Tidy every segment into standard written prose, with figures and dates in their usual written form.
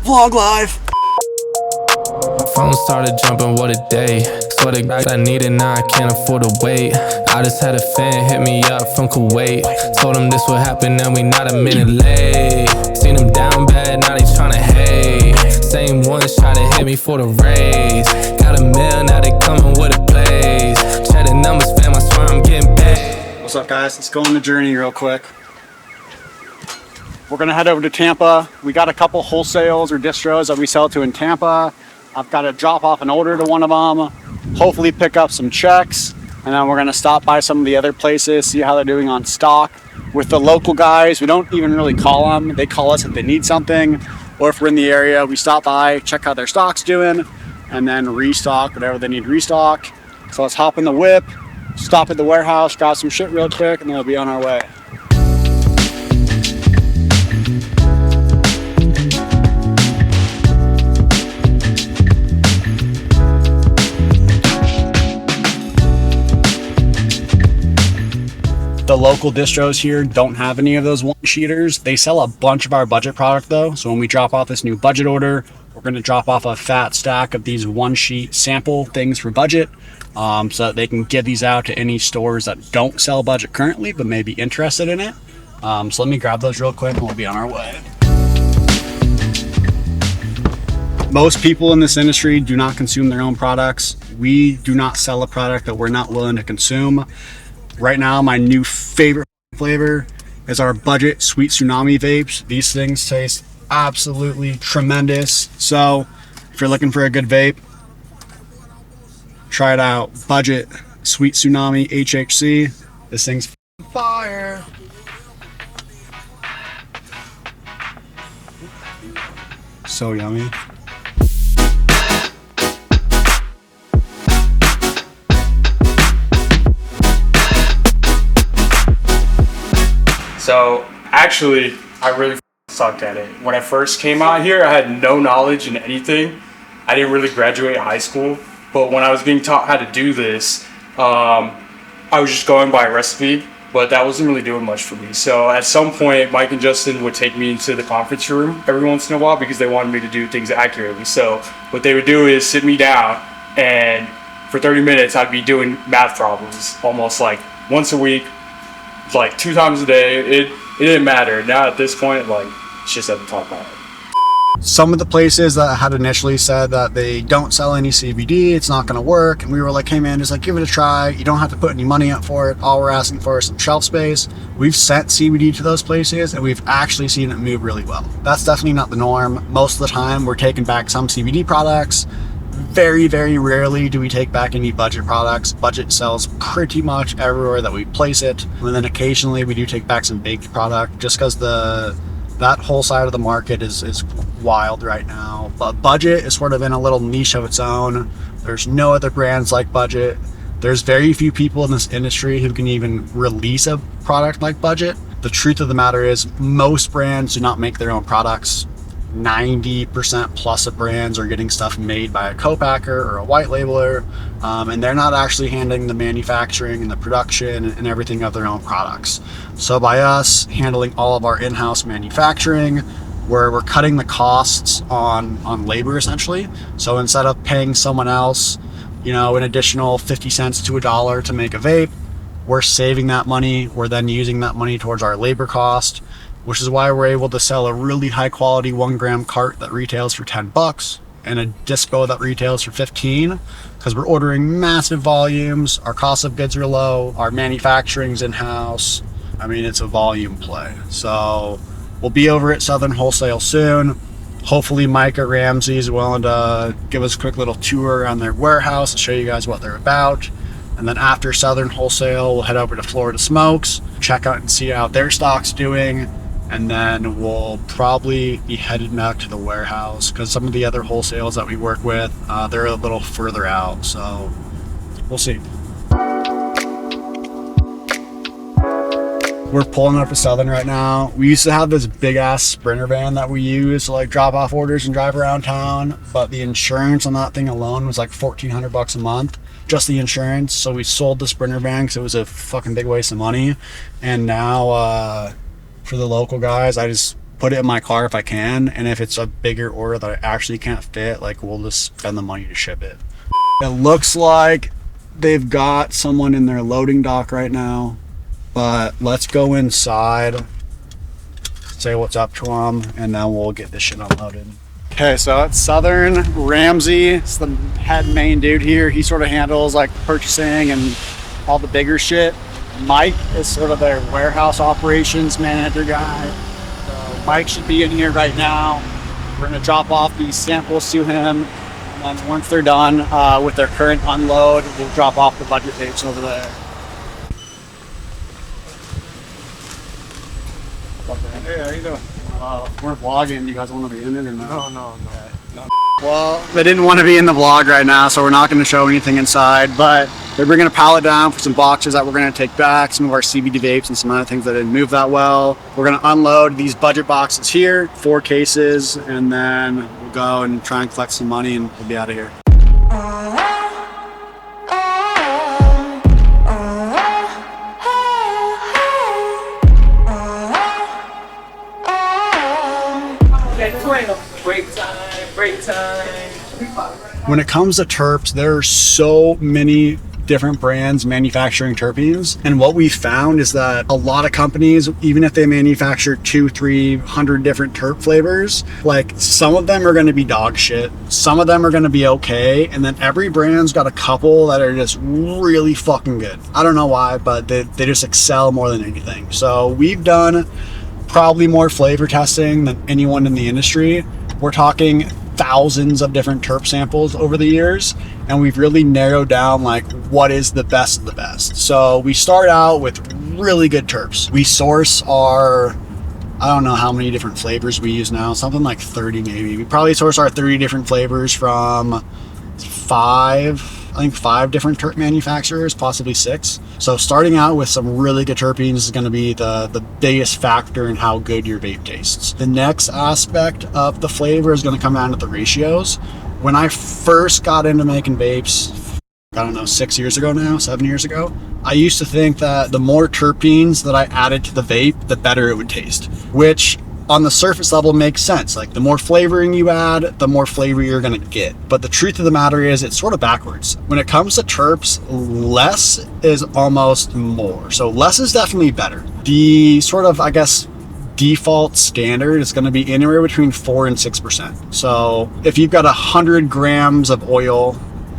Vlog live. My phone started jumping, what a day. Swear to God I need it, now I can't afford to wait. I just had a fan hit me up from Kuwait. Told him this would happen, now we not a minute late. Seen them down bad, now they tryna hate. Same one try to hit me for the raise. Got a mail, now they coming with a blaze. Check the numbers, fam, I swear I'm getting paid. What's up, guys? Let's go on the journey real quick. We're gonna head over to Tampa. We got a couple wholesales or distros that we sell to in Tampa. I've got to drop off an order to one of them, hopefully pick up some checks, and then we're gonna stop by some of the other places, see how they're doing on stock. With the local guys, we don't even really call them. They call us if they need something, or if we're in the area, we stop by, check how their stock's doing, and then restock whatever they need restock. So let's hop in the whip, stop at the warehouse, grab some shit real quick, and then we'll be on our way. The local distros here don't have any of those one-sheeters. They sell a bunch of our budget product though. So when we drop off this new budget order, we're gonna drop off a fat stack of these one-sheet sample things for budget, so that they can give these out to any stores that don't sell budget currently, but may be interested in it. So let me grab those real quick and we'll be on our way. Most people in this industry do not consume their own products. We do not sell a product that we're not willing to consume. Right now, my new favorite flavor is our budget Sweet Tsunami vapes. These things taste absolutely tremendous. So if you're looking for a good vape, try it out. Budget Sweet Tsunami HHC. This thing's fire. So yummy. So actually, I really sucked at it. When I first came out here, I had no knowledge in anything. I didn't really graduate high school, but when I was being taught how to do this, I was just going by recipe, but that wasn't really doing much for me. So at some point, Mike and Justin would take me into the conference room every once in a while because they wanted me to do things accurately. So what they would do is sit me down, and for 30 minutes, I'd be doing math problems almost like once a week, like 2 times a day. It didn't matter. Now at this point, like, it's just at the top of my head. Some of the places that had initially said that they don't sell any CBD, it's not gonna work, and we were like, hey man, just like give it a try. You don't have to put any money up for it. All we're asking for is some shelf space. We've sent CBD to those places and we've actually seen it move really well. That's definitely not the norm. Most of the time we're taking back some CBD products. Very, very rarely do we take back any budget products. Budget sells pretty much everywhere that we place it. And then occasionally we do take back some baked product just because that whole side of the market is wild right now. But budget is sort of in a little niche of its own. There's no other brands like budget. There's very few people in this industry who can even release a product like budget. The truth of the matter is most brands do not make their own products. 90% plus of brands are getting stuff made by a co-packer or a white labeler, and they're not actually handling the manufacturing and the production and everything of their own products. So by us handling all of our in-house manufacturing, we're cutting the costs on labor essentially. So instead of paying someone else, you know, an additional 50 cents to $1 to make a vape, we're saving that money. We're then using that money towards our labor cost, which is why we're able to sell a really high quality 1 gram cart that retails for $10 and a dispo that retails for 15, because we're ordering massive volumes. Our cost of goods are low. Our manufacturing's in-house. I mean, it's a volume play. So we'll be over at Southern Wholesale soon. Hopefully Mike at Ramsey is willing to give us a quick little tour around their warehouse and show you guys what they're about. And then after Southern Wholesale, we'll head over to Florida Smokes, check out and see how their stock's doing. And then we'll probably be headed out to the warehouse because some of the other wholesales that we work with, they're a little further out. So we'll see. We're pulling up to Southern right now. We used to have this big ass Sprinter van that we use to like drop off orders and drive around town, but the insurance on that thing alone was like $1,400 a month, just the insurance. So we sold the Sprinter van because it was a fucking big waste of money. And now for the local guys, I just put it in my car if I can, and if it's a bigger order that I actually can't fit, like we'll just spend the money to ship it. It looks like they've got someone in their loading dock right now, but let's go inside, say what's up to them, and then we'll get this shit unloaded. Okay, so it's Southern. Ramsey, it's the head main dude here. He sort of handles like purchasing and all the bigger shit. Mike is sort of their warehouse operations manager guy. So Mike should be in here right now. We're gonna drop off these samples to him. And then once they're done with their current unload, we'll drop off the budget tapes over there. Hey, how you doing? We're vlogging. You guys want to be in it or no? No. Well, they didn't want to be in the vlog right now, so we're not going to show anything inside, but they're bringing a pallet down for some boxes that we're going to take back, some of our CBD vapes and some other things that didn't move that well. We're going to unload these budget boxes here, 4 cases, and then we'll go and try and collect some money and we'll be out of here. Break time. When it comes to terps, there are so many different brands manufacturing terpenes, and what we found is that a lot of companies, even if they manufacture 200-300 different terp flavors, like some of them are going to be dog shit, some of them are going to be okay, and then every brand's got a couple that are just really fucking good. I don't know why, but they just excel more than anything. So we've done probably more flavor testing than anyone in the industry. We're talking thousands of different terp samples over the years, and we've really narrowed down like what is the best of the best. So we start out with really good terps. We source our, I don't know how many different flavors we use now, something like 30 maybe. We probably source our 30 different flavors from 5 different terp manufacturers, possibly 6. So starting out with some really good terpenes is going to be the biggest factor in how good your vape tastes. The next aspect of the flavor is going to come down to the ratios. When I first got into making vapes, I don't know, 6 years ago now, 7 years ago, I used to think that the more terpenes that I added to the vape, the better it would taste, which on the surface level makes sense. Like the more flavoring you add, the more flavor you're gonna get. But the truth of the matter is it's sort of backwards. When it comes to terps, less is almost more. So less is definitely better. The sort of, I guess, default standard is gonna be anywhere between 4 and 6%. So if you've got 100 grams of oil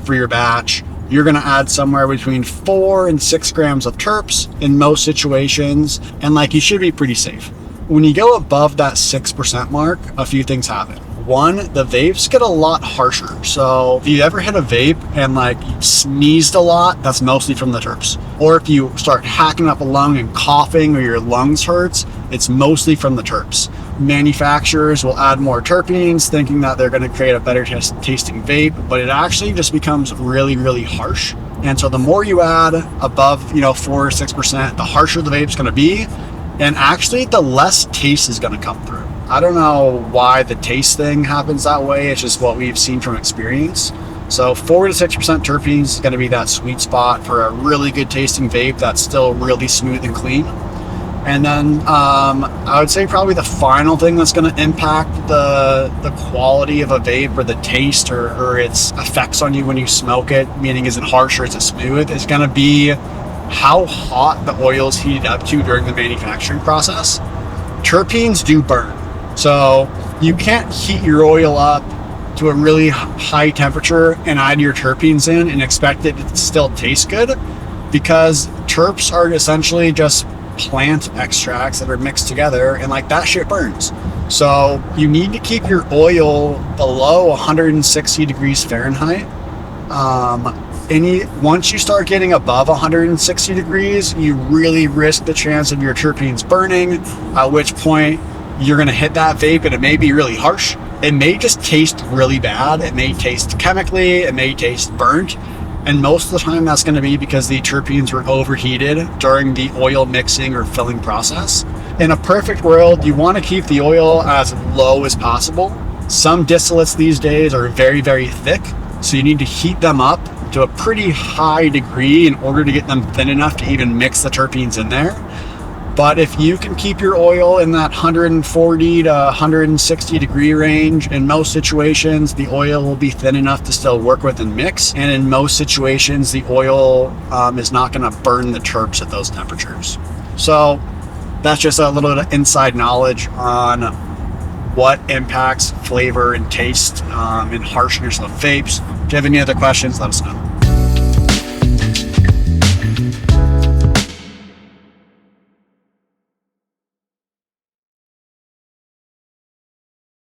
for your batch, you're gonna add somewhere between 4 and 6 grams of terps in most situations, and like you should be pretty safe. When you go above that 6% mark, a few things happen. One, the vapes get a lot harsher. So if you ever hit a vape and like you sneezed a lot, that's mostly from the terps. Or if you start hacking up a lung and coughing or your lungs hurts, it's mostly from the terps. Manufacturers will add more terpenes thinking that they're going to create a better tasting vape, but it actually just becomes really, really harsh. And so the more you add above, 4 or 6%, the harsher the vape's going to be. And actually, the less taste is going to come through. I don't know why the taste thing happens that way. It's just what we've seen from experience. So 4 to 6% terpenes is going to be that sweet spot for a really good tasting vape that's still really smooth and clean. And then I would say probably the final thing that's going to impact the quality of a vape or the taste or its effects on you when you smoke it, meaning is it harsh or is it smooth, is going to be how hot the oil is heated up to during the manufacturing process. Terpenes do burn. So you can't heat your oil up to a really high temperature and add your terpenes in and expect it to still taste good, because terps are essentially just plant extracts that are mixed together, and like that shit burns. So you need to keep your oil below 160 degrees Fahrenheit. Once you start getting above 160 degrees, you really risk the chance of your terpenes burning, at which point you're going to hit that vape and it may be really harsh. It may just taste really bad. It may taste chemically, it may taste burnt, and most of the time that's going to be because the terpenes were overheated during the oil mixing or filling process. In a perfect world, you want to keep the oil as low as possible. Some distillates these days are very, very thick, so you need to heat them up to a pretty high degree in order to get them thin enough to even mix the terpenes in there. But if you can keep your oil in that 140 to 160 degree range, in most situations, the oil will be thin enough to still work with and mix. And in most situations, the oil is not going to burn the terps at those temperatures. So that's just a little bit of inside knowledge on what impacts flavor and taste and harshness of vapes. If you have any other questions, let us know.